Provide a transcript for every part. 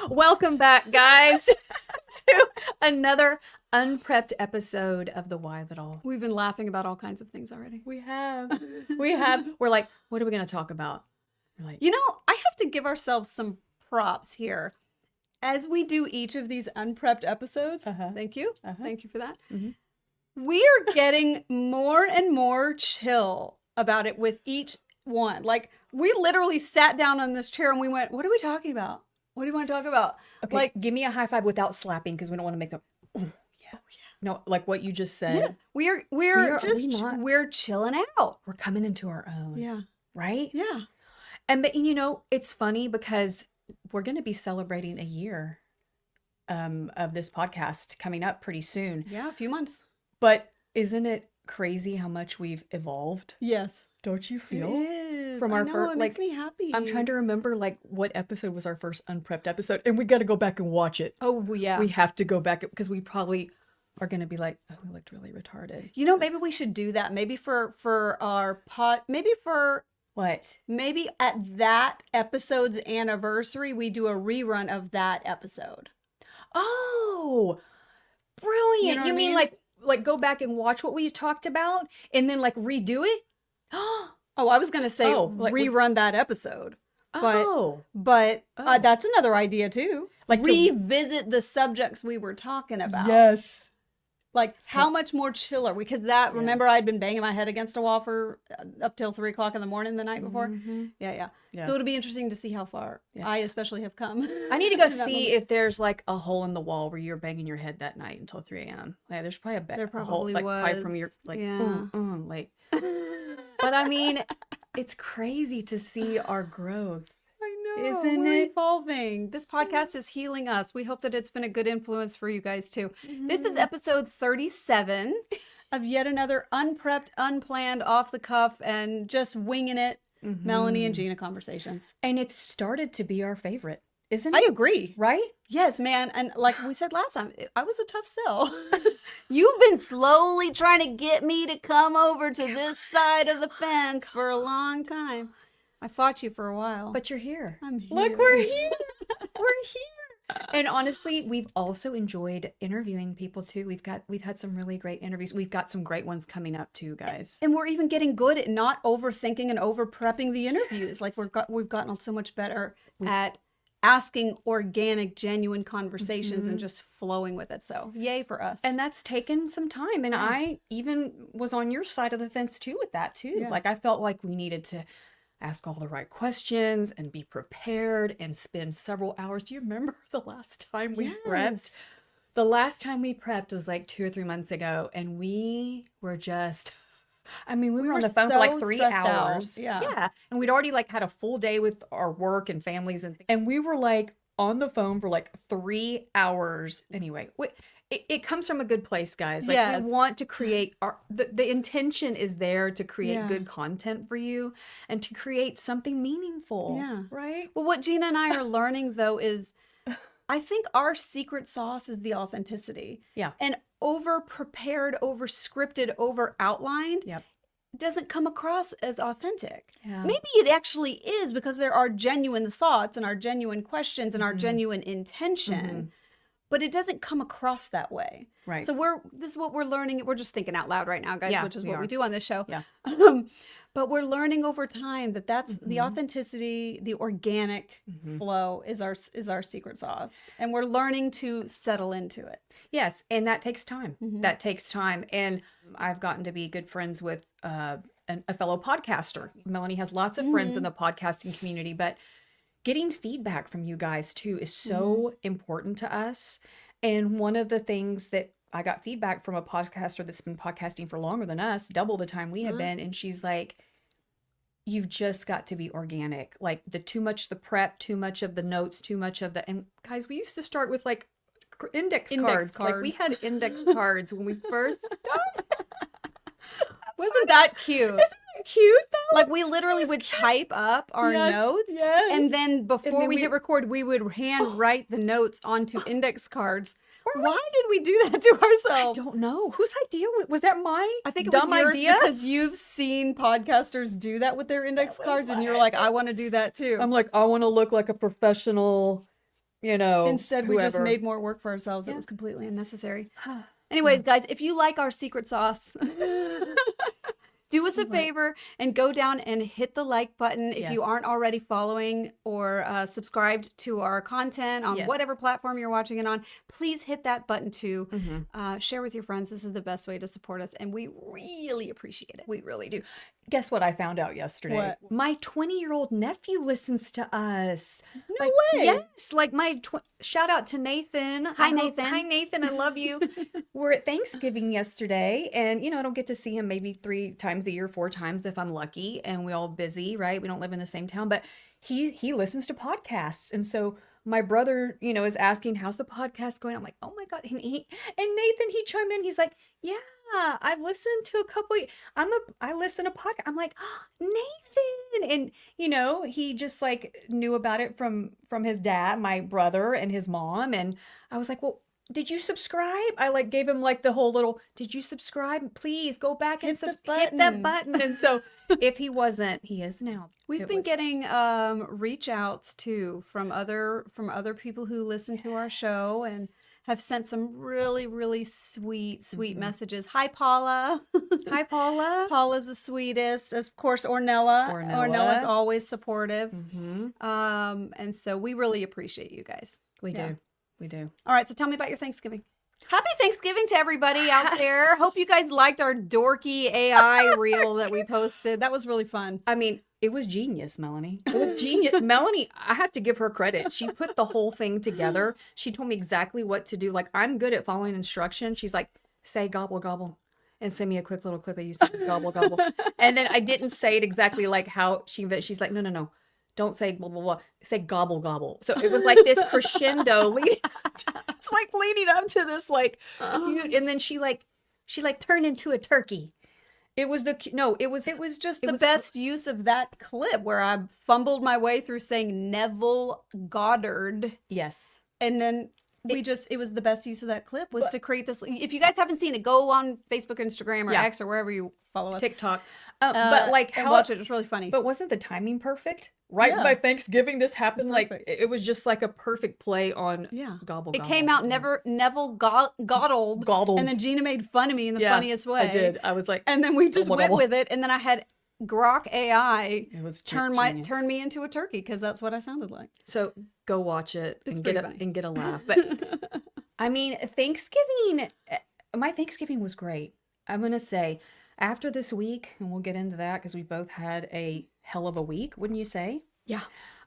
Welcome back, guys, to another unprepped episode of the Why of It All. We've been laughing about all kinds of things already. We have. We're like, what are we going to talk about? We're like, You know, I have to give ourselves some props here. As we do each of these unprepped episodes, thank you. Thank you for that. We are getting more and more chill about it with each one. Like, we literally sat down on this chair and we went, what are we talking about? What do you want to talk about? okay, Like, give me a high five without slapping because we don't want to make them. Oh, yeah. No, like what you just said. yeah, we're chilling out. We're coming into our own. Yeah. Right? Yeah. And but you know, it's funny because we're going to be celebrating a year of this podcast coming up pretty soon. Yeah, a few months. But isn't it crazy how much we've evolved? Yes. Don't you feel? It is. From our I know, first, it makes me happy. I'm trying to remember like what episode was our first unprepped episode, and we got to go back and watch it. Oh yeah. We have to go back because we probably are going to be like, oh, we looked really retarded. You know, maybe we should do that. Maybe for our pod. Maybe for. What? Maybe at that episode's anniversary, we do a rerun of that episode. Oh, brilliant! You know what I mean mean? like go back and watch what we talked about, and then like redo it? Oh, I was gonna say rerun that episode, but that's another idea too. Like revisit the subjects we were talking about. Yes. Like how much more chiller? Because remember I'd been banging my head against a wall for up till 3 o'clock in the morning the night before. Yeah. So it'll be interesting to see how far I especially have come. I need to go see if there's like a hole in the wall where you're banging your head that night until 3 a.m. Yeah, there's probably there probably hole, like was. probably from your like like. But I mean, it's crazy to see our growth. I know. Isn't We're it? evolving. This podcast is healing us. We hope that it's been a good influence for you guys too. This is episode 37 of yet another unprepped, unplanned, off the cuff, and just winging it Melanie and Gina conversations. And it's started to be our favorite, isn't it? I agree. Right? Yes, man. And like we said last time, I was a tough sell. You've been slowly trying to get me to come over to this side of the fence for a long time. I fought you for a while. But you're here. I'm here. Look, we're here. We're here. And honestly, we've also enjoyed interviewing people too. We've had some really great interviews. We've got some great ones coming up too, guys. And we're even getting good at not overthinking and over prepping the interviews. Like we've gotten so much better at asking organic, genuine conversations and just flowing with it. So yay for us. And that's taken some time. And I even was on your side of the fence too with that too. Yeah. Like I felt like we needed to ask all the right questions and be prepared and spend several hours. Do you remember the last time we prepped? The last time we prepped was like 2 or 3 months ago. And we were just, we were on the phone for like 3 hours. Yeah. And we'd already like had a full day with our work and families and we were like on the phone for like 3 hours. Anyway, it comes from a good place, guys. Like we want to create the intention is there to create good content for you and to create something meaningful. Yeah. Right? Well, what Gina and I are learning though is I think our secret sauce is the authenticity. Yeah. And over prepared, over scripted, over outlined doesn't come across as authentic. Yeah. Maybe it actually is because there are genuine thoughts and our genuine questions and our genuine intention. But it doesn't come across that way. Right. So this is what we're learning. We're just thinking out loud right now, guys, which is what we do on this show. Yeah. But we're learning over time that that's the authenticity, the organic flow is our secret sauce. And we're learning to settle into it. Yes. And that takes time. That takes time. And I've gotten to be good friends with a fellow podcaster. Melanie has lots of friends in the podcasting community, but getting feedback from you guys too is so important to us. And one of the things that I got feedback from a podcaster that's been podcasting for longer than us, double the time we have been. And she's like, you've just got to be organic. Like too much the prep, too much of the notes, too much of and guys, we used to start with like index cards. Like we had index cards when we first started. Wasn't that cute? Isn't that cute though? Like we literally would type up our notes and then before we hit record, we would hand write the notes onto index cards. Why did we do that to ourselves? I don't know. Whose idea was that? Mine? I think it dumb was yours idea because you've seen podcasters do that with their index cards and you're like, I want to do that too. I'm like, I want to look like a professional Instead, we just whoever. made more work for ourselves. It was completely unnecessary. Anyways, guys, if you like our secret sauce, do us a favor and go down and hit the like button if you aren't already following or subscribed to our content on whatever platform you're watching it on. Please hit that button too. Share with your friends. This is the best way to support us, and we really appreciate it. We really do. Guess what I found out yesterday? What? My 20-year-old nephew listens to us. No way. Yes, like shout out to Nathan. Hi, Nathan. Hi, Nathan. I love you. We're at Thanksgiving yesterday, and I don't get to see him maybe 3 times a year, 4 times if I'm lucky, and we all busy, right? We don't live in the same town, but he listens to podcasts, and so my brother, is asking, how's the podcast going? I'm like, oh my God. And Nathan, he chimed in. He's like, yeah, I've listened to a couple. I listen to podcast. I'm like, oh, Nathan. And, he just knew about it from his dad, my brother and his mom. And I was like, well, did you subscribe? I gave him the whole little, did you subscribe? Please go back and hit that button. And so if he wasn't, he is now. We've been getting reach outs too from other people who listen to our show and have sent some really, really sweet messages. Hi, Paula. Hi, Paula. Paula's the sweetest. Of course, Ornella. Ornella's always supportive. And so we really appreciate you guys. We do. We do. All right, so tell me about your Thanksgiving. Happy Thanksgiving to everybody out there. Hope you guys liked our dorky AI reel that we posted. That was really fun. I mean, it was genius, Melanie. It was genius. Melanie, I have to give her credit. She put the whole thing together. She told me exactly what to do. I'm good at following instructions. She's like, say gobble, gobble. And send me a quick little clip of you saying gobble, gobble. And then I didn't say it exactly how she's like, no. Don't say blah, blah, blah. Say gobble, gobble. So it was this crescendo leading up to this cute. And then she turned into a turkey. It was just the best use of that clip where I fumbled my way through saying Neville Goddard. Yes. And then it was the best use of that clip was to create this. If you guys haven't seen it, go on Facebook, Instagram, or X, or wherever you follow us. TikTok. But how watch it. It's really funny. But wasn't the timing perfect? Right by Thanksgiving, this happened. It was just a perfect play on gobble. It came out Neville Goddard. And then Gina made fun of me in the funniest way. I did. I was like, and then we just went with it. And then I had Grok AI turn me into a turkey because that's what I sounded like. So go watch it and get a laugh. But I mean, Thanksgiving. My Thanksgiving was great. I'm gonna say. After this week, and we'll get into that because we both had a hell of a week, wouldn't you say? Yeah.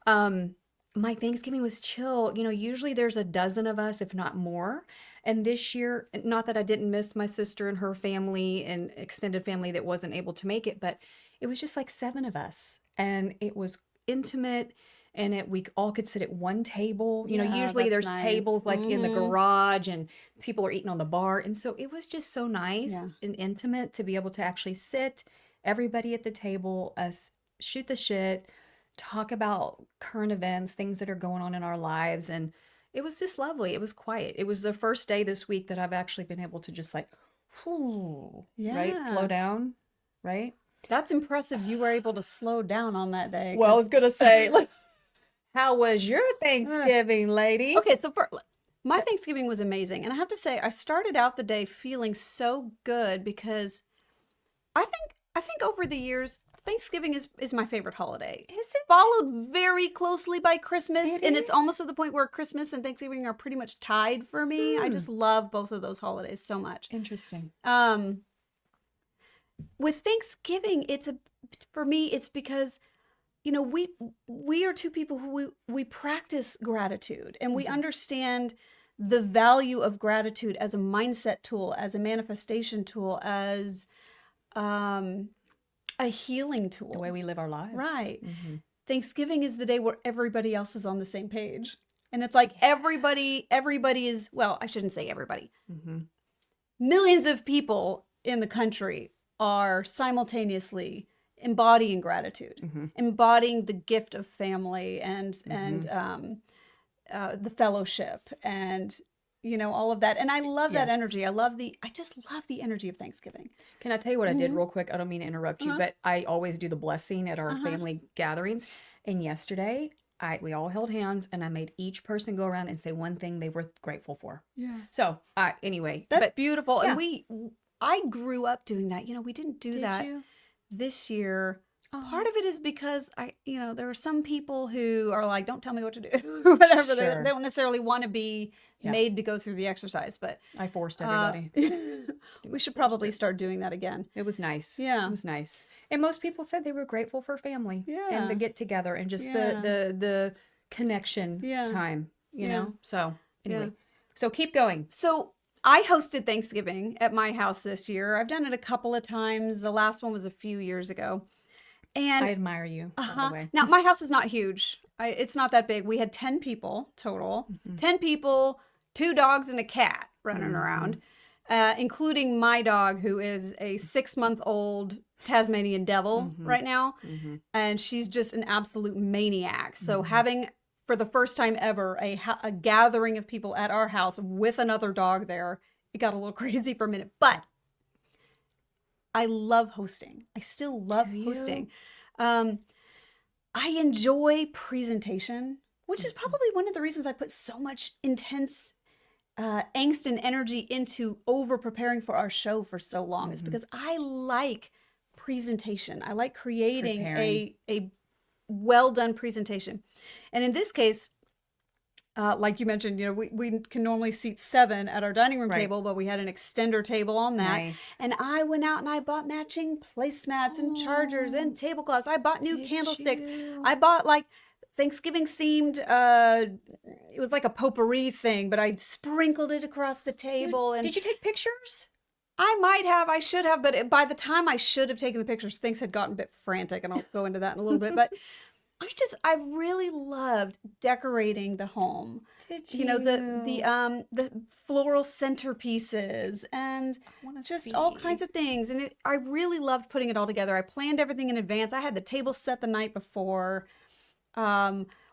My Thanksgiving was chill. Usually there's a dozen of us, if not more. And this year, not that I didn't miss my sister and her family and extended family that wasn't able to make it, but it was just 7 of us. And it was intimate. And we all could sit at one table. Usually there's nice. Tables in the garage and people are eating on the bar. And so it was just so nice and intimate to be able to actually sit, everybody at the table, us shoot the shit, talk about current events, things that are going on in our lives. And it was just lovely. It was quiet. It was the first day this week that I've actually been able to just right? Slow down, right? That's impressive. You were able to slow down on that day. Well, I was going to say, how was your Thanksgiving, lady? Okay, so my Thanksgiving was amazing. And I have to say, I started out the day feeling so good because I think over the years, Thanksgiving is my favorite holiday. Is it? Followed very closely by Christmas. It's almost to the point where Christmas and Thanksgiving are pretty much tied for me. I just love both of those holidays so much. Interesting. With Thanksgiving, for me, it's because we are 2 people who we practice gratitude and we understand the value of gratitude as a mindset tool, as a manifestation tool, as a healing tool. The way we live our lives. Right. Mm-hmm. Thanksgiving is the day where everybody else is on the same page. And it's everybody is, well, I shouldn't say everybody. Mm-hmm. Millions of people in the country are simultaneously embodying gratitude, embodying the gift of family and the fellowship and all of that. And I love that energy. I just love the energy of Thanksgiving. Can I tell you what I did real quick? I don't mean to interrupt you, but I always do the blessing at our family gatherings. And yesterday we all held hands, and I made each person go around and say one thing they were grateful for. Yeah. So, anyway. That's beautiful. yeah. And I grew up doing that. We didn't do that this year. Part of it is because there are some people who are like, don't tell me what to do or whatever. They don't necessarily want to be made to go through the exercise, but I forced everybody. We should probably start doing that again. It was nice. Yeah. It was nice. And most people said they were grateful for family and the get together and just the connection time, you know? So anyway, so keep going. So I hosted Thanksgiving at my house this year. I've done it a couple of times. The last one was a few years ago. And I admire you, by the way. Now, my house is not huge. It's not that big. We had 10 people total. 10 people, 2 dogs and a cat running around, including my dog, who is a 6-month-old Tasmanian devil right now. And she's just an absolute maniac. So having, for the first time ever, a gathering of people at our house with another dog there, it got a little crazy for a minute. But I love hosting. I still love hosting. I enjoy presentation, which is probably one of the reasons I put so much intense angst and energy into over preparing for our show for so long. Is because I like presentation. I like creating a well done presentation. And in this case, like you mentioned, we can normally seat 7 at our dining room table, but we had an extender table on that. Nice. And I went out and I bought matching placemats and chargers and tablecloths. I bought new candlesticks. I bought like Thanksgiving themed, it was like a potpourri thing, but I sprinkled it across the table. And did you take pictures? I might have, I should have, but by the time I should have taken the pictures, things had gotten a bit frantic, and I'll go into that in a little bit. But I really loved decorating the home. Did you? The floral centerpieces and just all kinds of things. And I really loved putting it all together. I planned everything in advance. I had the table set the night before.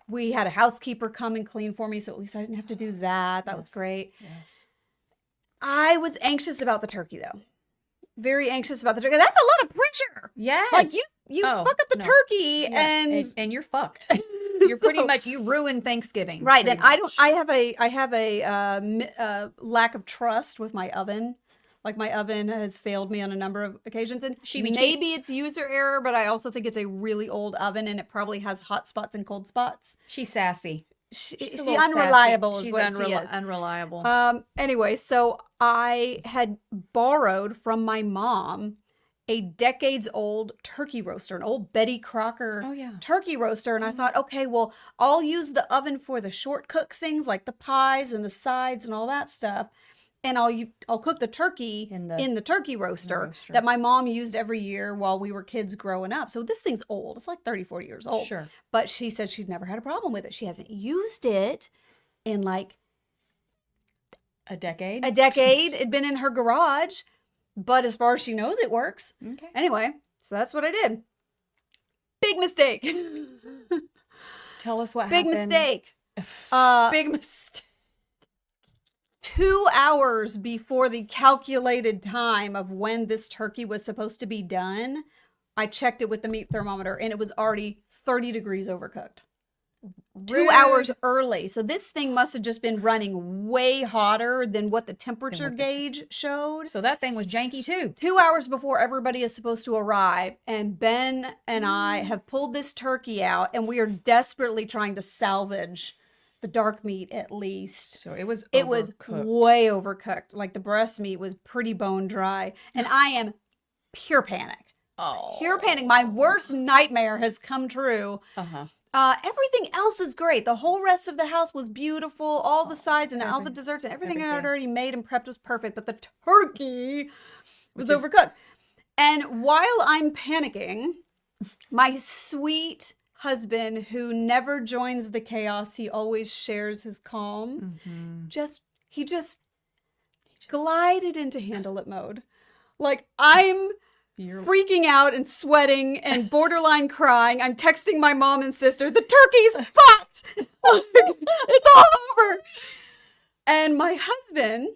We had a housekeeper come and clean for me, so at least I didn't have to do that. That was great. Yes. I was anxious about the turkey, though. Very anxious about the turkey. That's a lot of pressure. Yes. Like you fuck up the turkey and you're fucked. You're pretty much, you ruined Thanksgiving. Right. And I have a lack of trust with my oven. Like, my oven has failed me on a number of occasions, and maybe it's user error, but I also think it's a really old oven, and it probably has hot spots and cold spots. She's sassy. She's unreliable sassy. is what she is. Unreliable. Anyway, so I had borrowed from my mom a decades-old turkey roaster, an old Betty Crocker turkey roaster. And I thought, okay, well, I'll use the oven for the short cook things like the pies and the sides and all that stuff. And I'll cook the turkey in the turkey roaster that my mom used every year while we were kids growing up. So this thing's old. It's like 30, 40 years old. Sure. But she said she'd never had a problem with it. She hasn't used it in like a decade. It'd been in her garage. But as far as she knows, it works. Okay. Anyway, so that's what I did. Big mistake. Tell us what Big happened. Mistake. Big mistake. 2 hours before the calculated time of when this turkey was supposed to be done, I checked it with the meat thermometer, and it was already 30 degrees overcooked. Rude. 2 hours early. So this thing must have just been running way hotter than what the temperature gauge showed. So that thing was janky too. 2 hours before everybody is supposed to arrive, and Ben and I have pulled this turkey out, and we are desperately trying to salvage the dark meat at least. So it was way overcooked. Like, the breast meat was pretty bone dry, and I am pure panic. Oh. Pure panic. My worst nightmare has come true. Everything else is great. The whole rest of the house was beautiful. All the sides and all the desserts and everything I had already made and prepped was perfect. But the turkey was overcooked. And while I'm panicking, my sweet husband, who never joins the chaos, he always shares his calm. He just glided into handle it mode. Like, I'm freaking out and sweating and borderline crying. I'm texting my mom and sister, the turkey's fucked! It's all over! And my husband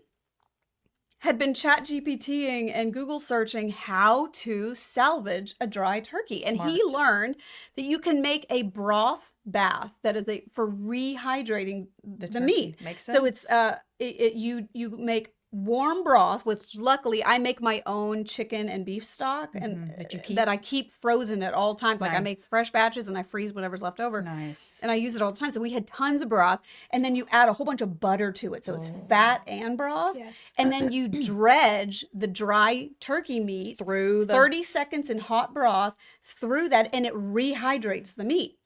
had been chat GPTing and Google searching how to salvage a dry turkey. And he learned that you can make a broth bath that is for rehydrating the meat. Makes sense. So it's you make warm broth, which luckily I make my own chicken and beef stock and that I keep frozen at all times. Like I make fresh batches and I freeze whatever's left over. Nice. And I use it all the time. So we had tons of broth, and then you add a whole bunch of butter to it. So it's fat and broth. Yes. And then you dredge the dry turkey meat through 30 seconds in hot broth through that, and it rehydrates the meat.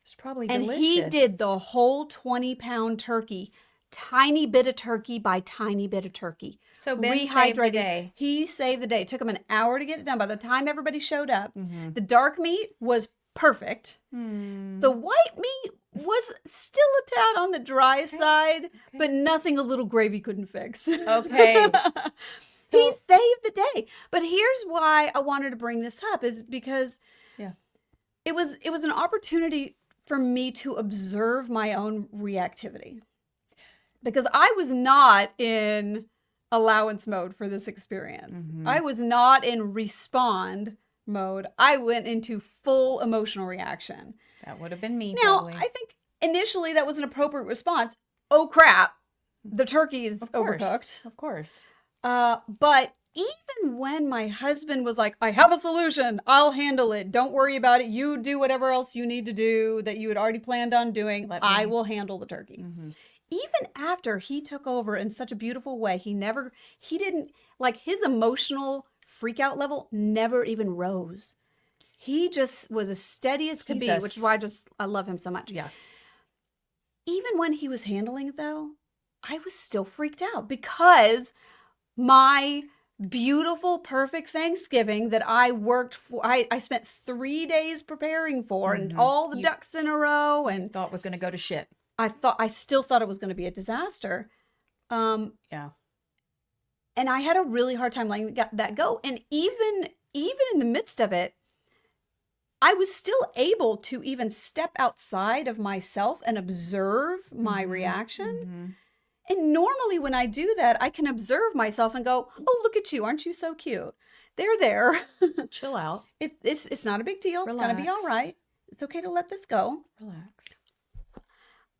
It's probably and delicious. He did the whole 20-pound turkey, tiny bit of turkey by tiny bit of turkey. So Ben saved the day. He saved the day. It took him an hour to get it done. By the time everybody showed up, the dark meat was perfect. The white meat was still a tad on the dry side, but nothing a little gravy couldn't fix. Okay. He saved the day. But here's why I wanted to bring this up is because it was an opportunity for me to observe my own reactivity. Because I was not in allowance mode for this experience. I was not in respond mode. I went into full emotional reaction. That would have been me. Now, probably. I think initially that was an appropriate response. Oh, crap. The turkey is overcooked. Of course. But even when my husband was like, I have a solution, I'll handle it. Don't worry about it. You do whatever else you need to do that you had already planned on doing. I will handle the turkey. Even after he took over in such a beautiful way, he didn't, like his emotional freak out level never even rose. He just was as steady as could be, which is why I love him so much. Yeah. Even when he was handling it though, I was still freaked out because my beautiful, perfect Thanksgiving that I worked for, I spent 3 days preparing for and all the ducks in a row and thought was going to go to shit. I still thought it was going to be a disaster. Yeah. And I had a really hard time letting that go. And even in the midst of it, I was still able to even step outside of myself and observe my reaction. And normally when I do that, I can observe myself and go, oh, look at you. Aren't you so cute? They're there. Chill out. It's not a big deal. Relax. It's going to be all right. It's okay to let this go. Relax.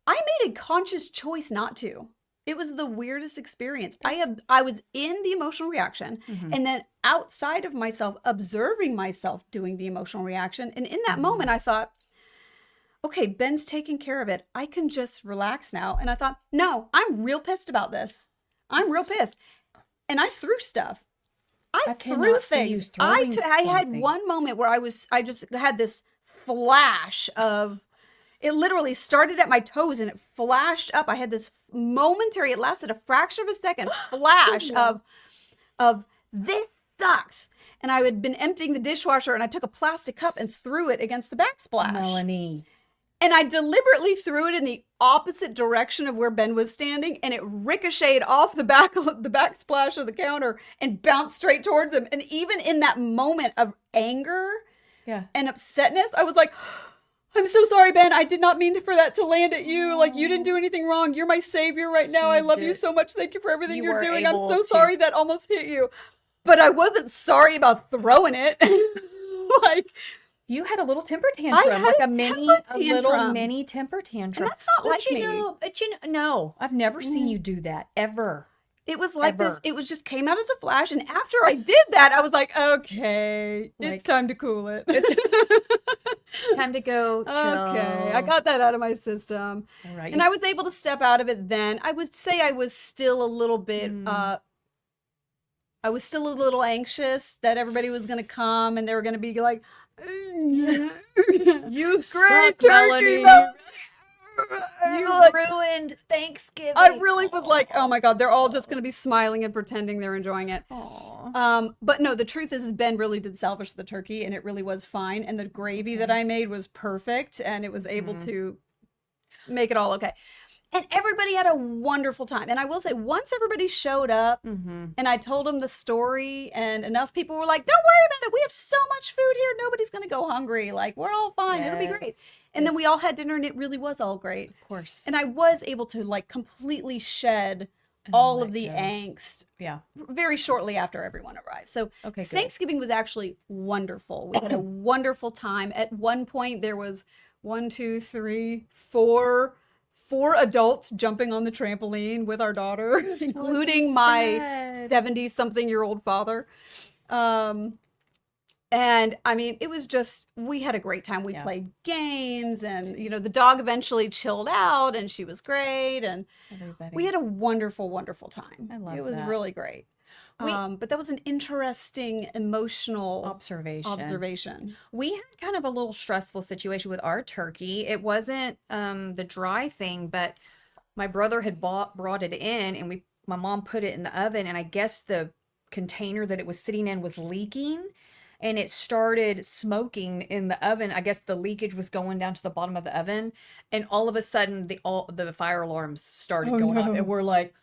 I made a conscious choice not to. It was the weirdest experience. I was in the emotional reaction and then outside of myself, observing myself doing the emotional reaction. And in that moment, I thought, okay, Ben's taking care of it. I can just relax now. And I thought, no, I'm real pissed about this. I'm real pissed. And I threw stuff. I threw things. I had one moment where I just had this flash of, it literally started at my toes and it flashed up. I had this momentary, it lasted a fraction of a second, flash of this sucks. And I had been emptying the dishwasher and I took a plastic cup and threw it against the backsplash. Melanie. And I deliberately threw it in the opposite direction of where Ben was standing, and it ricocheted off the backsplash of the counter and bounced straight towards him. And even in that moment of anger and upsetness, I was like, I'm so sorry, Ben. I did not mean for that to land at you. Like, you didn't do anything wrong. You're my savior right now. I love you so much. Thank you for everything you're doing. I'm so sorry that almost hit you. But I wasn't sorry about throwing it. Like, you had a little temper tantrum, like a little mini temper tantrum. And that's not like me. No, I've never seen you do that ever. It was like this. It was just came out as a flash. And after I did that, I was like, okay, it's time to cool it. It's time to go chill. Okay, I got that out of my system. All right. And I was able to step out of it then. I would say I was still a little bit, I was still a little anxious that everybody was going to come and they were going to be like, you great turkey, Melanie. You ruined Thanksgiving. I really was like, oh my God, they're all just going to be smiling and pretending they're enjoying it. But no, the truth is Ben really did salvage the turkey and it really was fine. And the gravy that I made was perfect and it was able to make it all okay. And everybody had a wonderful time. And I will say, once everybody showed up and I told them the story and enough people were like, don't worry about it. We have so much food here. Nobody's going to go hungry. Like, we're all fine. It'll be great. And then we all had dinner and it really was all great. Of course. And I was able to like completely shed all of the angst Yeah. very shortly after everyone arrived. So Okay, good. Thanksgiving was actually wonderful. We had a wonderful time. At one point, there was 4 adults jumping on the trampoline with our daughter, including my 70-something-year-old father. And I mean, it was just, we had a great time. We played games, and, you know, the dog eventually chilled out, and she was great. And we had a wonderful, wonderful time. I love it. It was that. really great. But that was an interesting emotional observation. We had kind of a little stressful situation with our turkey. It wasn't the dry thing, but my brother had brought it in, and my mom put it in the oven, and I guess the container that it was sitting in was leaking, and it started smoking in the oven. I guess the leakage was going down to the bottom of the oven, and all of a sudden the fire alarms started going off, and we're like,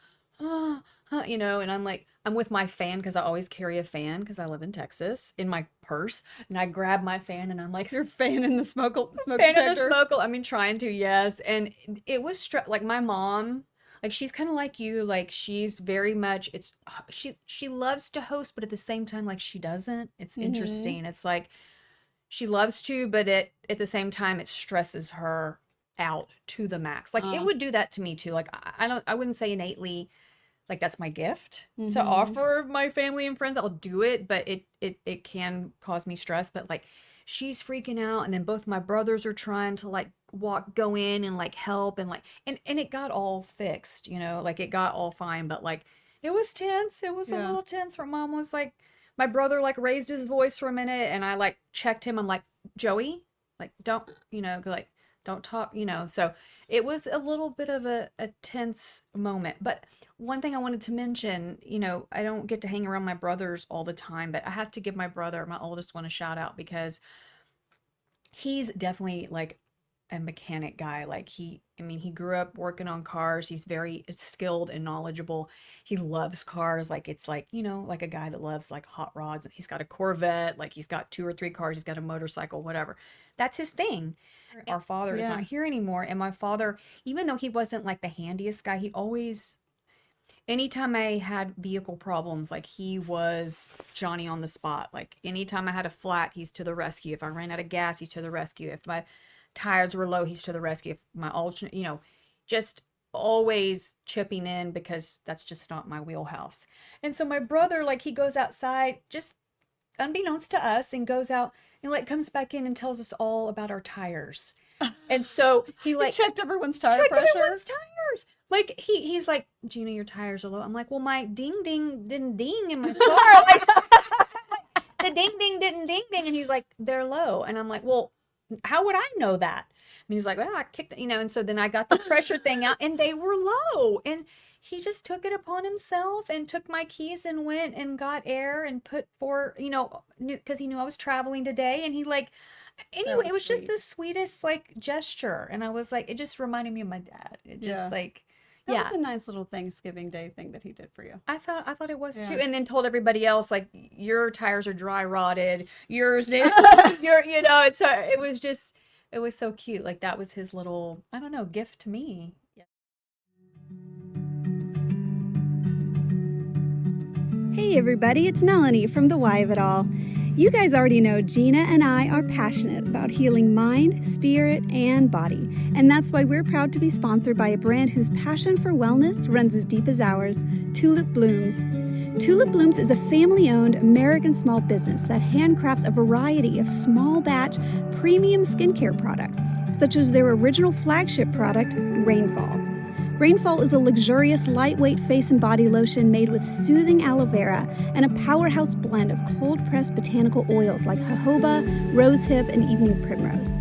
you know, and I'm with my fan, because I always carry a fan because I live in Texas, in my purse, and I grab my fan, and I'm like, your fan in the smoke fan detector. in the smoke. I mean, trying to, yes. And it was like my mom, like, she's kind of like you, like, she's very much, she loves to host, but at the same time, like, she doesn't. It's interesting. It's like she loves to, but at the same time, it stresses her out to the max. Like, it would do that to me too. Like, I wouldn't say innately, like, that's my gift to offer my family and friends. I'll do it, but it can cause me stress. But, like, she's freaking out, and then both my brothers are trying to, like, go in and, like, help, and, like, and it got all fixed, you know, like, it got all fine, but, like, it was tense. It was a little tense, where Mom was like, my brother, like, raised his voice for a minute, and I, like, checked him. I'm like, Joey, like, don't, you know, like, don't talk, you know. So it was a little bit of a tense moment. But one thing I wanted to mention, you know, I don't get to hang around my brothers all the time, but I have to give my brother, my oldest one, a shout out, because he's definitely, like, a mechanic guy. Like, he grew up working on cars. He's very skilled and knowledgeable. He loves cars. Like, it's like, you know, like a guy that loves, like, hot rods. He's got a Corvette. Like, he's got 2 or 3 cars. He's got a motorcycle, whatever. That's his thing. Our father is not here anymore. And my father, even though he wasn't, like, the handiest guy, he always, anytime I had vehicle problems, like, he was Johnny on the spot. Like, anytime I had a flat, he's to the rescue. If I ran out of gas, he's to the rescue. If my tires were low, he's to the rescue. If my alternate, you know, just always chipping in, because that's just not my wheelhouse. And so my brother, like, he goes outside, just unbeknownst to us, and goes out and, like, comes back in and tells us all about our tires. And so he, like, checked everyone's tire pressure. Like, he's like, Gina, your tires are low. I'm like, well, my ding ding didn't ding in my car. Like, the ding ding didn't ding ding. And he's like, they're low. And I'm like, well, how would I know that? And he's like, well, I kicked it, you know. And so then I got the pressure thing out, and they were low. And he just took it upon himself and took my keys and went and got air and put you know, because he knew I was traveling today. And he, like, anyway, it was just the sweetest, like, gesture. And I was like, it just reminded me of my dad. It just like, that was a nice little Thanksgiving Day thing that he did for you. I thought it was too. And then told everybody else, like, your tires are dry rotted, yours did, you know. It's it was just, it was so cute. Like, that was his little, I don't know, gift to me. Hey everybody, it's Melanie from The Why of It All. You guys already know Gina and I are passionate about healing mind, spirit, and body. And that's why we're proud to be sponsored by a brand whose passion for wellness runs as deep as ours, Tulip Blooms. Tulip Blooms is a family-owned American small business that handcrafts a variety of small batch premium skincare products, such as their original flagship product, Rainfall. Rainfall is a luxurious, lightweight face and body lotion made with soothing aloe vera and a powerhouse blend of cold-pressed botanical oils like jojoba, rosehip, and evening primrose.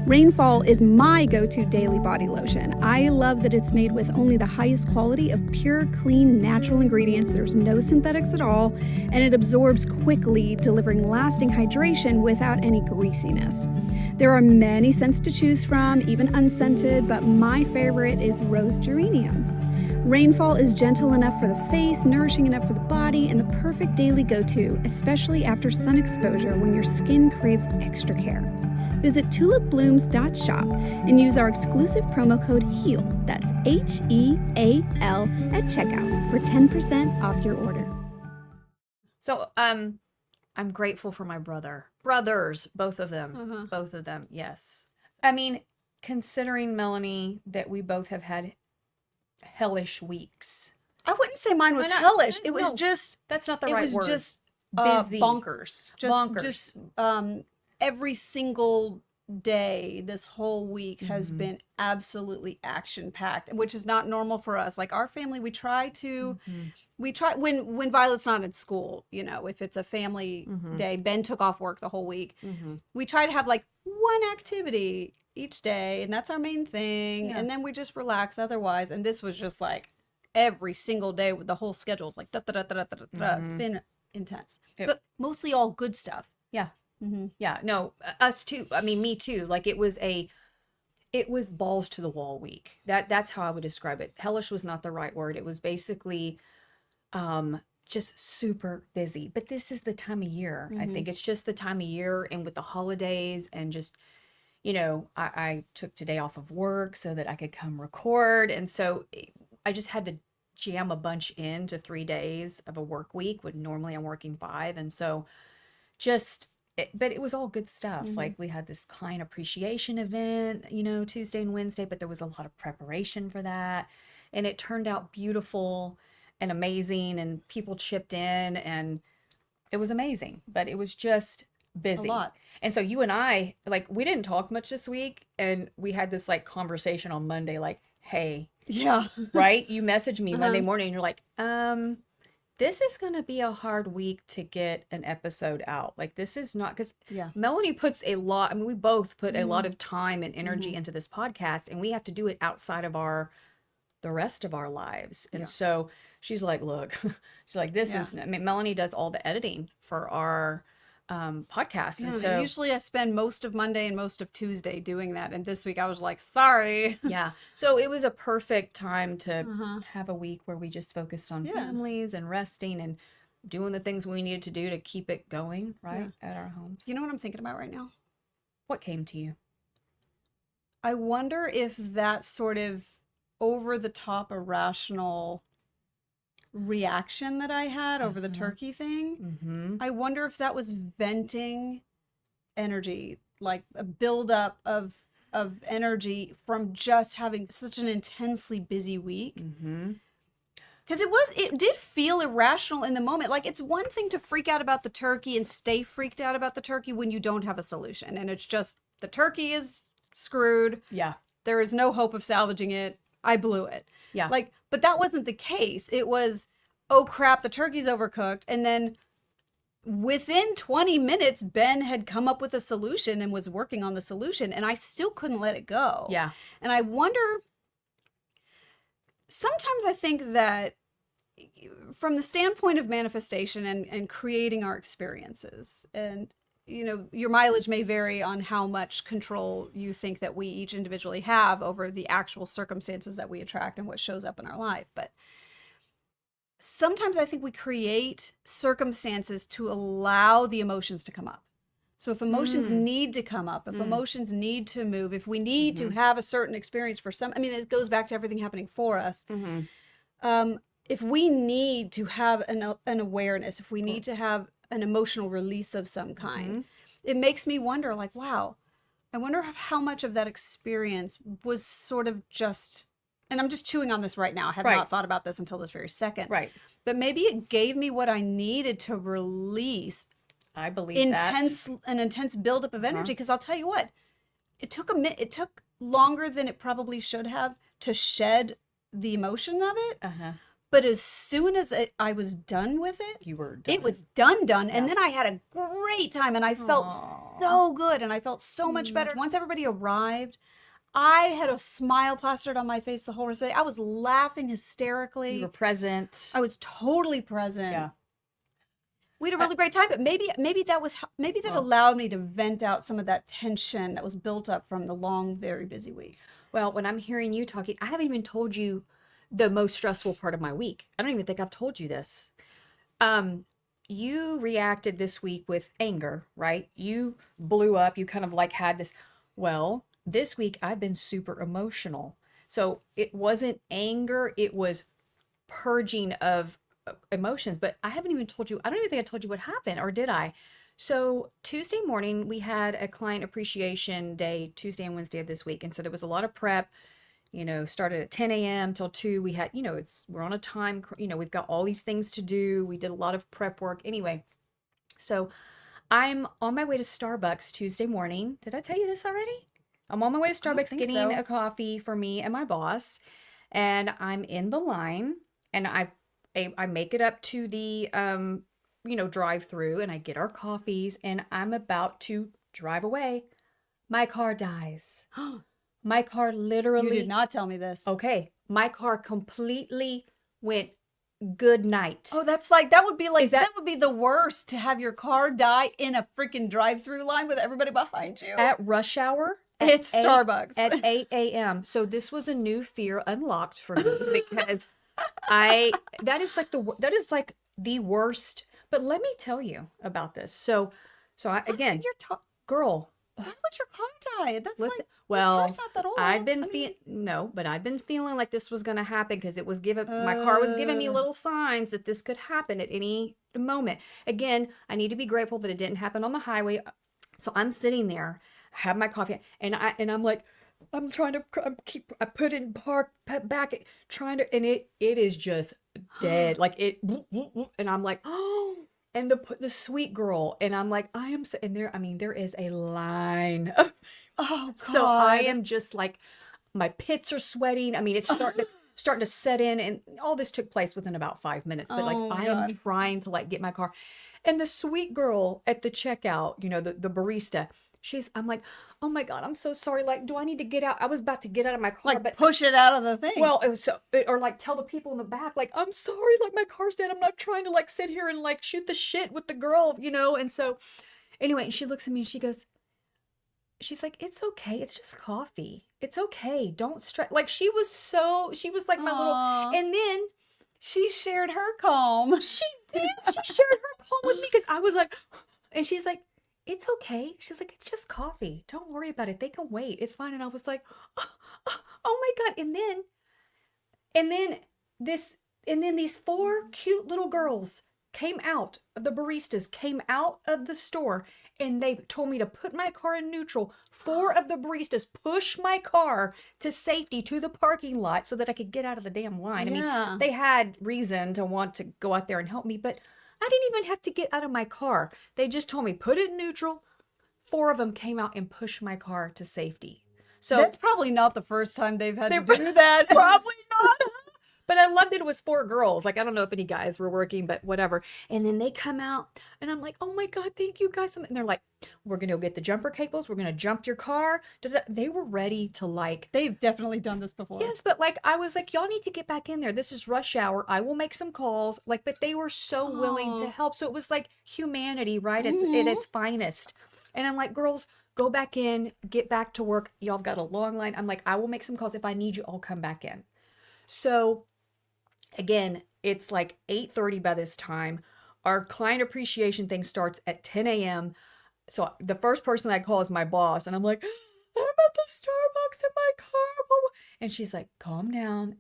Rainfall is my go-to daily body lotion. I love that it's made with only the highest quality of pure, clean, natural ingredients. There's no synthetics at all, and it absorbs quickly, delivering lasting hydration without any greasiness. There are many scents to choose from, even unscented, but my favorite is rose geranium. Rainfall is gentle enough for the face, nourishing enough for the body, and the perfect daily go-to, especially after sun exposure when your skin craves extra care. Visit tulipblooms.shop and use our exclusive promo code HEAL, that's HEAL, at checkout for 10% off your order. So, I'm grateful for my brothers, both of them, yes. I mean, considering, Melanie, that we both have had hellish weeks. I wouldn't say mine was hellish. It was just, that's not the right word. It was just busy. bonkers. Bonkers. Just every single day this whole week has been absolutely action packed, which is not normal for us. Like our family, we try when Violet's not in school, you know, if it's a family day, Ben took off work the whole week. We try to have like one activity each day, and that's our main thing. And then we just relax otherwise. And this was just like every single day with the whole schedule. It's like da, da, da, da, da, da, da. It's been intense, but mostly all good stuff. Yeah. Yeah, no, us too. I mean, me too. Like it was balls to the wall week. That's how I would describe it. Hellish was not the right word. It was basically, just super busy. But this is the time of year. I think it's just the time of year, and with the holidays and just, you know, I took today off of work so that I could come record. And so I just had to jam a bunch into 3 days of a work week when normally I'm working 5. And so but it was all good stuff. Like we had this client appreciation event, you know, Tuesday and Wednesday, but there was a lot of preparation for that. And it turned out beautiful and amazing, and people chipped in, and it was amazing, but it was just busy. A lot. And so you and I, like, we didn't talk much this week, and we had this like conversation on Monday, like, hey, right? You messaged me Monday morning and you're like, this is going to be a hard week to get an episode out. Like this is not, because Melanie puts a lot, I mean, we both put a lot of time and energy into this podcast, and we have to do it outside of the rest of our lives. And so she's like, look, she's like, this is, I mean, Melanie does all the editing for our podcast. And so usually I spend most of Monday and most of Tuesday doing that. And this week I was like, sorry. Yeah. So it was a perfect time to have a week where we just focused on families and resting and doing the things we needed to do to keep it going, right? At our homes. You know what I'm thinking about right now? What came to you? I wonder if that sort of over the top irrational reaction that I had over the turkey thing, I wonder if that was venting energy, like a buildup of energy from just having such an intensely busy week. Because it did feel irrational in the moment. Like, it's one thing to freak out about the turkey and stay freaked out about the turkey when you don't have a solution, and it's just the turkey is screwed. Yeah. There is no hope of salvaging it. I blew it. Yeah. Like, but that wasn't the case. It was, oh crap, the turkey's overcooked. And then within 20 minutes, Ben had come up with a solution and was working on the solution, and I still couldn't let it go. Yeah. And I wonder, sometimes I think that from the standpoint of manifestation and creating our experiences, and you know, your mileage may vary on how much control you think that we each individually have over the actual circumstances that we attract and what shows up in our life. But sometimes I think we create circumstances to allow the emotions to come up. So if emotions need to come up, if emotions need to move, if we need to have a certain experience for some, I mean, it goes back to everything happening for us. If we need to have an awareness, if we need to have an emotional release of some kind, it makes me wonder, like, wow, I wonder how much of that experience was sort of just, and I'm just chewing on this right now. I have not thought about this until this very second. Right. But maybe it gave me what I needed to release. I believe an intense buildup of energy. Because I'll tell you what, it took longer than it probably should have to shed the emotion of it. But as soon as I was done with it, you were done. It was done. And then I had a great time, and I felt so good, and I felt so much better. Once everybody arrived, I had a smile plastered on my face the whole rest of the day. I was laughing hysterically. You were present. I was totally present. Yeah. We had a really great time, but maybe that allowed me to vent out some of that tension that was built up from the long, very busy week. Well, when I'm hearing you talking, I haven't even told you the most stressful part of my week. I don't even think I've told you this. you reacted this week with anger, right? You blew up. You kind of like had this. Well, this week I've been super emotional. So it wasn't anger, it was purging of emotions. But I haven't even told you, I don't even think I told you what happened, or did I? So Tuesday morning, we had a client appreciation day, Tuesday and Wednesday of this week. And so there was a lot of prep. Started at 10 a.m. till 2. We had, we're on a time, we've got all these things to do. We did a lot of prep work. Anyway, so I'm on my way to Starbucks Tuesday morning. Did I tell you this already? I'm on my way to Starbucks getting a coffee for me and my boss. And I'm in the line and I make it up to the, drive-through, and I get our coffees and I'm about to drive away. My car dies. My car literally... You did not tell me this. Okay. My car completely went good night. Oh, that would be that would be the worst, to have your car die in a freaking drive-through line with everybody behind you. At rush hour. It's Starbucks. At 8 a.m. So this was a new fear unlocked for me because that is like the worst. But let me tell you about this. So again, girl, why would your car die? That's listen, like, well, your car's not that old. I'd been feeling like this was going to happen because it was my car was giving me little signs that this could happen at any moment. Again, I need to be grateful that it didn't happen on the highway. So I'm sitting there, have my coffee, and I'm like, I'm trying to I put it in park back, trying to, and it is just dead. Like it, and I'm like, oh. And the sweet girl, and I'm like, I am so, and there is a line of, oh God. So I am just like, my pits are sweating. I mean, it's starting to set in, and all this took place within about 5 minutes. But I am trying to like get my car, and the sweet girl at the checkout, the barista, I'm like, oh my God, I'm so sorry. Like, do I need to get out? I was about to get out of my car, like, but push it out of the thing. Well, or like tell the people in the back, like, I'm sorry, like my car's dead. I'm not trying to like sit here and like shoot the shit with the girl, And so anyway, and she looks at me and she's like, it's okay. It's just coffee. It's okay. Don't stress. Like she was like my little, and then she shared her calm. She did. She shared her calm with me because I was like, and she's like, it's okay. She's like, it's just coffee. Don't worry about it. They can wait. It's fine. And I was like, oh my God. And then these 4 cute little girls came out, the baristas came out of the store, and they told me to put my car in neutral. 4 of the baristas pushed my car to safety to the parking lot so that I could get out of the damn line. Yeah. I mean, they had reason to want to go out there and help me, but I didn't even have to get out of my car. They just told me, put it in neutral. 4 of them came out and pushed my car to safety. So that's probably not the first time they've had to do that. Probably not. But I loved that it was 4 girls. Like, I don't know if any guys were working, but whatever. And then they come out, and I'm like, oh my God, thank you guys. And they're like, we're going to go get the jumper cables. We're going to jump your car. They were ready to like. They've definitely done this before. Yes, but like, I was like, y'all need to get back in there. This is rush hour. I will make some calls. Like, but they were so willing to help. So it was like humanity, right? It's at its finest. And I'm like, girls, go back in, get back to work. Y'all have got a long line. I'm like, I will make some calls. If I need you, I'll come back in. So again, it's like 8:30 by this time. Our client appreciation thing starts at 10 a.m. So the first person I call is my boss. And I'm like, I'm at the Starbucks in my car. Blah, blah. And she's like, calm down.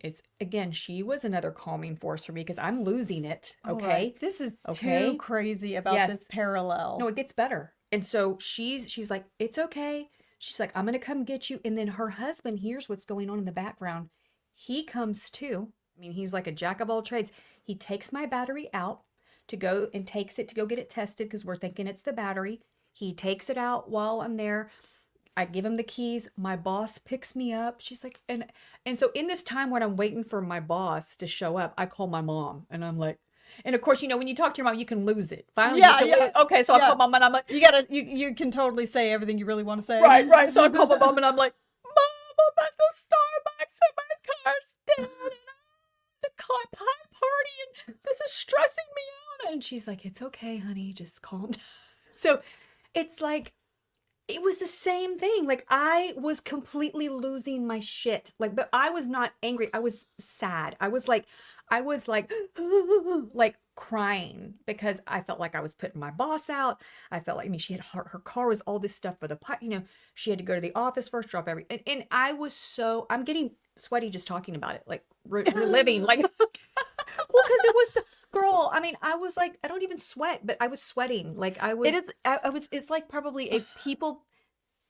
She was another calming force for me because I'm losing it. Okay. Right. This is too crazy about this parallel. No, it gets better. And so she's like, it's okay. She's like, I'm going to come get you. And then her husband hears what's going on in the background. He comes too. I mean, he's like a jack of all trades. He takes my battery out to go and takes it to go get it tested because we're thinking it's the battery. He takes it out while I'm there. I give him the keys. My boss picks me up. She's like, and so in this time when I'm waiting for my boss to show up, I call my mom and I'm like, and of course, when you talk to your mom, you can lose it. Finally, okay, so I call mom and I'm like, you can totally say everything you really want to say. Right. So I call my mom and I'm like, Mom, I'm at the Starbucks and my car's dead and the pie party and this is stressing me out. And she's like, it's okay, honey, just calm down. So it's like, it was the same thing. Like, I was completely losing my shit. Like, but I was not angry. I was sad. I was like, like crying because I felt like I was putting my boss out. I felt like, I mean, she had her car was all this stuff for the pot. You know, she had to go to the office first, drop and I was so, I'm getting sweaty just talking about it, like reliving, like, well, because it was, girl, I mean, I was like, I don't even sweat, but I was sweating. Like I was. It's like probably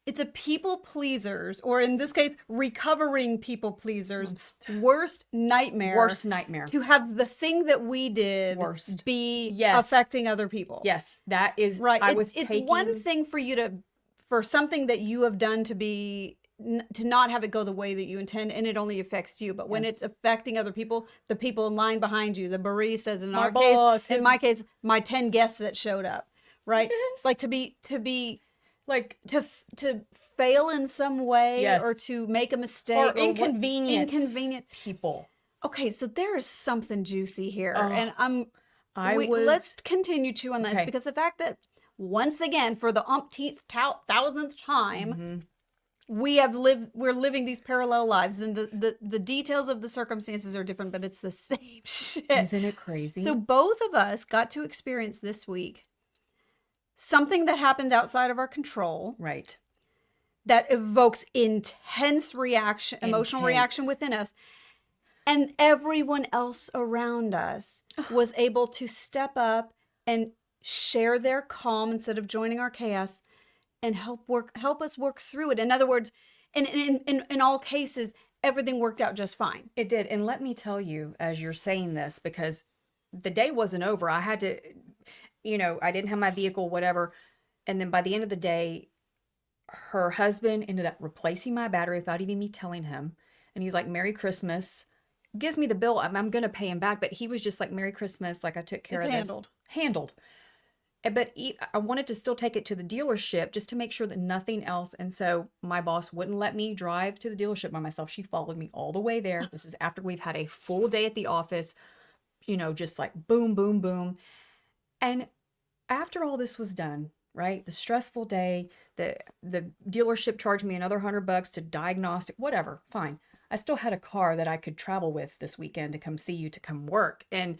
it's a people pleasers, or in this case, recovering people pleasers, worst nightmare. Worst nightmare. To have the thing that we did be affecting other people. Yes, that is right. It's one thing for something that you have done to not have it go the way that you intend, and it only affects you. But when it's affecting other people, the people in line behind you, the baristas, in my case, my 10 guests that showed up, right? Yes. Like to be like to fail in some way, or to make a mistake, or inconvenience people. Okay, so there is something juicy here, and let's continue to on this, because the fact that once again, for the umpteenth, thousandth time, we're living these parallel lives, and the details of the circumstances are different, but it's the same shit. Isn't it crazy? So both of us got to experience this week something that happened outside of our control. Right. That evokes intense emotional reaction within us. And everyone else around us was able to step up and share their calm instead of joining our chaos and help us work through it. In other words, in all cases, everything worked out just fine. It did. And let me tell you, as you're saying this, because the day wasn't over, I had to, I didn't have my vehicle, whatever. And then by the end of the day, her husband ended up replacing my battery without even me telling him. And he's like, "Merry Christmas." Gives me the bill. I'm going to pay him back. But he was just like, "Merry Christmas." Like, I took care of this. Handled. But I wanted to still take it to the dealership just to make sure that nothing else. And so my boss wouldn't let me drive to the dealership by myself. She followed me all the way there. This is after we've had a full day at the office, just like boom, boom, boom. And after all this was done, right? The stressful day, the dealership charged me another $100 to diagnostic, whatever, fine. I still had a car that I could travel with this weekend to come see you, to come work. And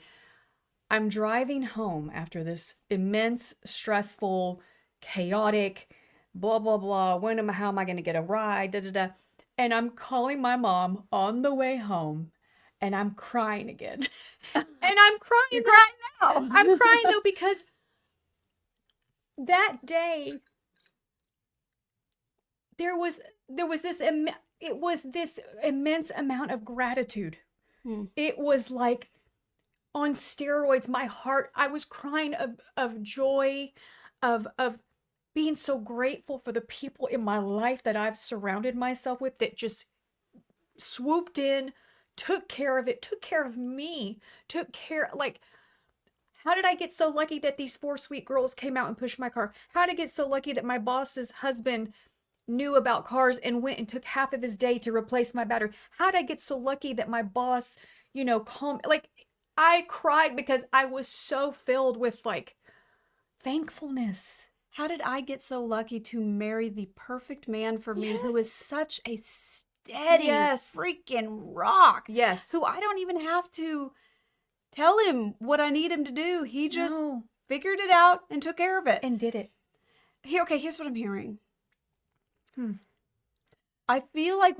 I'm driving home after this immense, stressful, chaotic, blah, blah, blah. How am I going to get a ride? Da, da, da. And I'm calling my mom on the way home, and I'm crying again. And I'm crying. You're crying now. I'm crying though, because that day there was this immense amount of gratitude. It was like on steroids. My heart, I was crying of joy, of being so grateful for the people in my life that I've surrounded myself with, that just swooped in, took care of it, took care of me, like, how did I get so lucky that these 4 sweet girls came out and pushed my car? How did I get so lucky that my boss's husband knew about cars and went and took half of his day to replace my battery? How did I get so lucky that my boss, calm? Like, I cried because I was so filled with like thankfulness. How did I get so lucky to marry the perfect man for me, who is such a steady freaking rock? Yes. Who I don't even have to tell him what I need him to do. He just figured it out and took care of it. And did it. Here's what I'm hearing. I feel like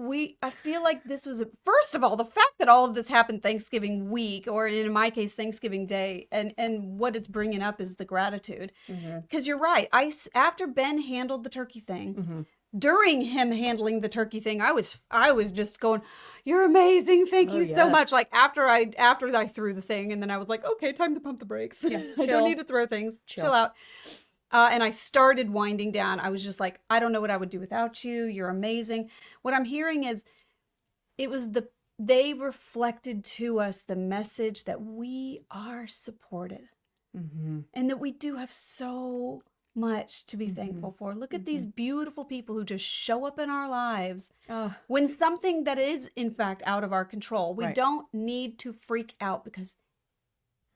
this was first of all, the fact that all of this happened Thanksgiving week, or in my case, Thanksgiving Day, and what it's bringing up is the gratitude. Because you're right. After Ben handled the turkey thing, during him handling the turkey thing, I was just going, "You're amazing. Thank you so much." Like after I threw the thing, and then I was like, "Okay, time to pump the brakes. I don't need to throw things. Chill out." And I started winding down. I was just like, "I don't know what I would do without you. You're amazing." What I'm hearing is, they reflected to us the message that we are supported, and that we do have so much to be thankful for. Look at these beautiful people who just show up in our lives when something that is in fact out of our control. We don't need to freak out, because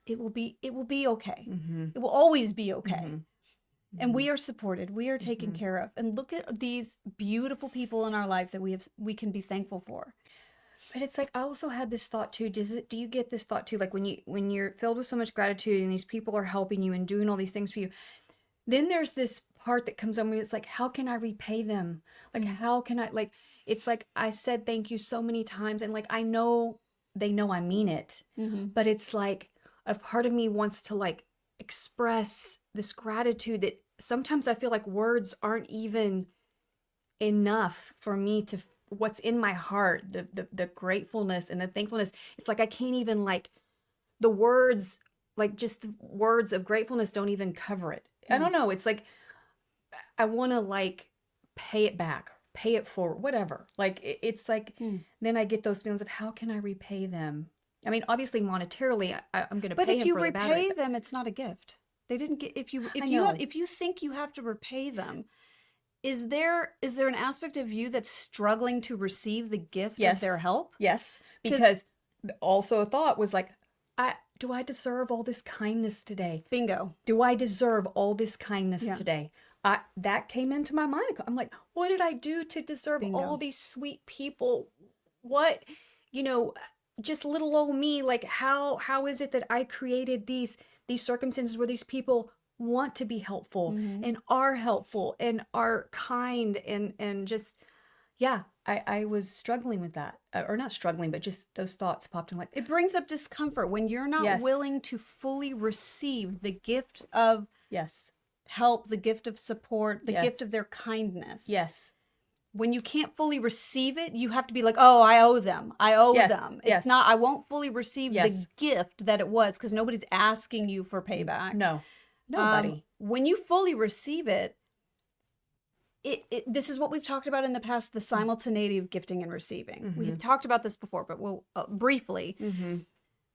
it will be okay. It will always be okay. And we are supported. We are taken care of. And look at these beautiful people in our life that we can be thankful for. But it's like, I also had this thought too. Do you get this thought too? Like when you're filled with so much gratitude and these people are helping you and doing all these things for you, then there's this part that comes on me. It's like, how can I repay them? Like, how can I, like, it's like, I said thank you so many times. And like, I know they know I mean it, but it's like a part of me wants to like express this gratitude that sometimes I feel like words aren't even enough for me to, what's in my heart, the gratefulness and the thankfulness. It's like, I can't even like the words, like just the words of gratefulness don't even cover it. I don't know. It's like, I want to like pay it back, pay it forward, whatever. Like, it's like, then I get those feelings of how can I repay them? I mean, obviously monetarily, I'm going to pay him for the battery. But if you repay them, it's not a gift. They didn't get, if you think you have to repay them, is there an aspect of you that's struggling to receive the gift of their help? Yes. Because also a thought was like, do I deserve all this kindness today? Bingo. Do I deserve all this kindness today? That came into my mind. I'm like, what did I do to deserve all these sweet people? What, just little old me, like how is it that I created these circumstances where these people want to be helpful and are helpful and are kind and just, I was struggling with that, or not struggling, but just those thoughts popped in. Like, it brings up discomfort when you're not willing to fully receive the gift of help, the gift of support, the gift of their kindness. Yes. When you can't fully receive it, you have to be like, oh, I owe them. I owe them. It's not, I won't fully receive the gift that it was, because nobody's asking you for payback. No, nobody. When you fully receive it, this is what we've talked about in the past, the simultaneity of gifting and receiving. We've talked about this before, but we'll briefly.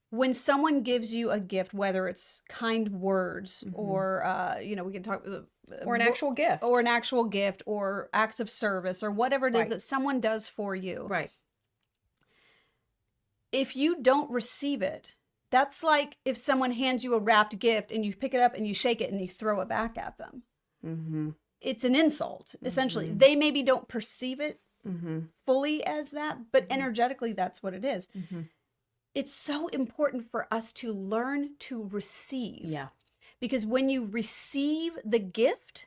When someone gives you a gift, whether it's kind words or, we can talk, or an actual gift, or acts of service, or whatever it is that someone does for you. Right. If you don't receive it, that's like if someone hands you a wrapped gift and you pick it up and you shake it and you throw it back at them. It's an insult, essentially. They maybe don't perceive it fully as that, but energetically, that's what it is. It's so important for us to learn to receive. Yeah. Because when you receive the gift,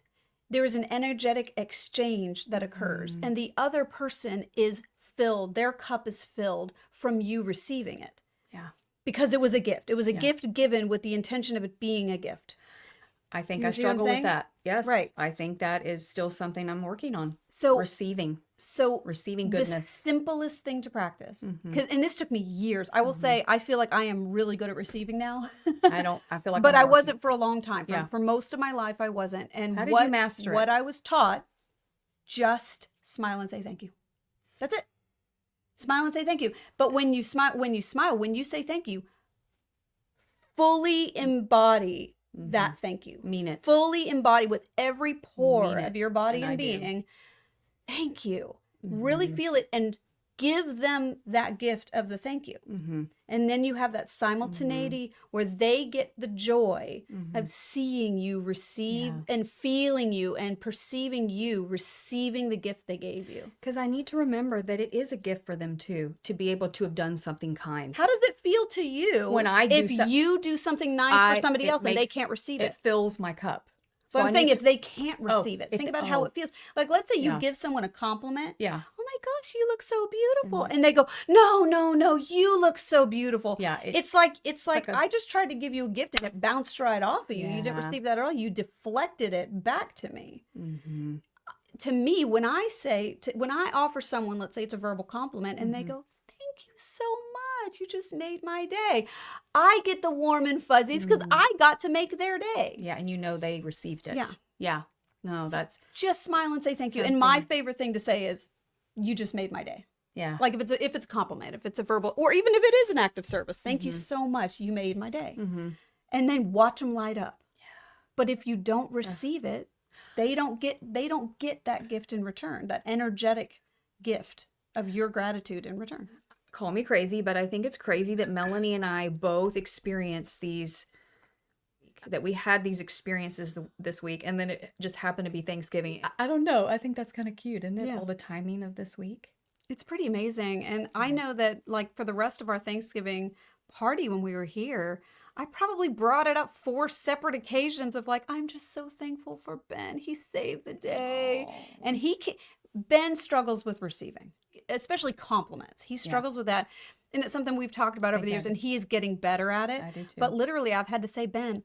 there is an energetic exchange that occurs, and the other person is filled, their cup is filled from you receiving it. Yeah. Because it was a gift. It was a gift given with the intention of it being a gift. I think I struggle with that. Yes. Right. I think that is still something I'm working on. So receiving goodness. The simplest thing to practice. And this took me years. I will say, I feel like I am really good at receiving now. I feel like, but I wasn't for a long time. For most of my life, I wasn't. And how did you master it? What I was taught, just smile and say thank you. That's it. Smile and say thank you. But when you smile, when you say thank you, fully embody that thank you. Mean it. Fully embody with every pore of your body and being. Thank you. Really feel it and give them that gift of the thank you. And then you have that simultaneity where they get the joy of seeing you receive and feeling you and perceiving you receiving the gift they gave you. Because I need to remember that it is a gift for them too, to be able to have done something kind. How does it feel to you when I do if you do something nice for somebody else and they can't receive it? It fills my cup. So I'm saying if they can't receive it, think about how it feels. Like, let's say you give someone a compliment. Yeah. Oh my gosh, you look so beautiful. And they go, no, you look so beautiful. Yeah. It's like I just tried to give you a gift and it bounced right off of you. You didn't receive that at all. You deflected it back to me. To me, when I offer someone, let's say it's a verbal compliment, and they go, thank you so much. You just made my day. I get the warm and fuzzies because I got to make their day. Yeah, and they received it. Yeah. Yeah. No, that's... Just smile and say thank you. And my favorite thing to say is, you just made my day. Yeah. Like if it's a compliment, if it's a verbal, or even if it is an act of service, thank you so much. You made my day. And then watch them light up. Yeah. But if you don't receive it, they don't get that gift in return, that energetic gift of your gratitude in return. Call me crazy, but I think it's crazy that Melanie and I both experience these that we had these experiences this week, and then it just happened to be Thanksgiving. I don't know. I think that's kind of cute, isn't it? Yeah. All the timing of this week. It's pretty amazing. And I know that, like, for the rest of our Thanksgiving party when we were here, I probably brought it up 4 separate occasions of like, I'm just so thankful for Ben. He saved the day. And Ben struggles with receiving, especially compliments. He struggles with that. And it's something we've talked about over the years, and he is getting better at it. I do too. But literally, I've had to say, Ben,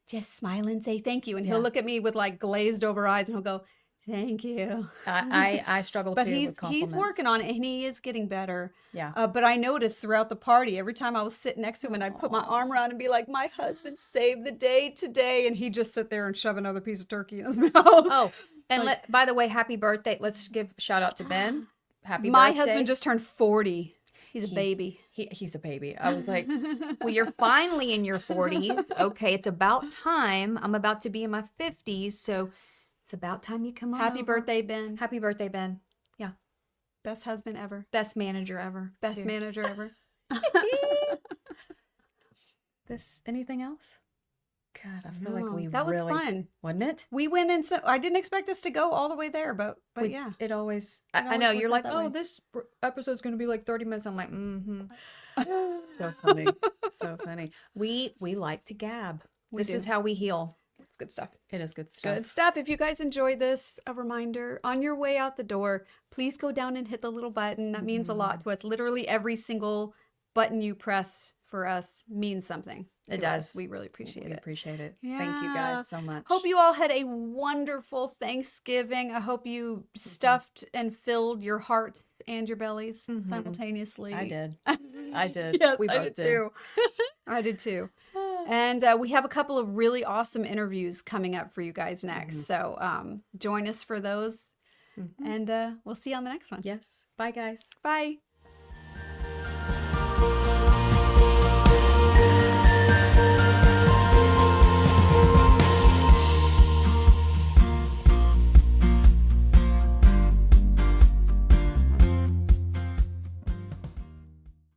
just smile and say thank you. And he'll look at me with like glazed over eyes and he'll go, thank you. I struggle But too with compliments. he's working on it, and he is getting better. Yeah. But I noticed throughout the party, every time I was sitting next to him and I'd put my arm around and be like, my husband saved the day today. And he'd just sit there and shove another piece of turkey in his mouth. Oh, and by the way, happy birthday. Let's give a shout out to Ben. Happy My birthday. husband just turned 40. He's a baby. He's a baby. I was like, well, you're finally in your 40s. Okay, it's about time. I'm about to be in my 50s, so it's about time you come on Happy over. birthday, Ben. Happy birthday, Ben. Yeah. Best husband ever. Best manager ever. Best too. manager ever. Anything else? God, I feel like we that was really, fun. Wasn't it? We went in, so I didn't expect us to go all the way there, but yeah. It always, It I always know, works you're out like, that oh, way. this episode's going to be like 30 minutes. I'm like, So funny. So funny. We like to gab. This is how we heal. It's good stuff. It is good stuff. Good stuff. If you guys enjoyed this, a reminder, on your way out the door, please go down and hit the little button. That means a lot to us. Literally every single button you press for us means something. It to does. us. We really appreciate We it. appreciate it. Thank you Yeah. guys so much. Hope you all had a wonderful Thanksgiving. I hope you stuffed and filled your hearts and your bellies simultaneously. I did. I did. Yes, We I both did too. I did too. And we have a couple of really awesome interviews coming up for you guys next. So join us for those. And we'll see you on the next one. Yes. Bye, guys. Bye.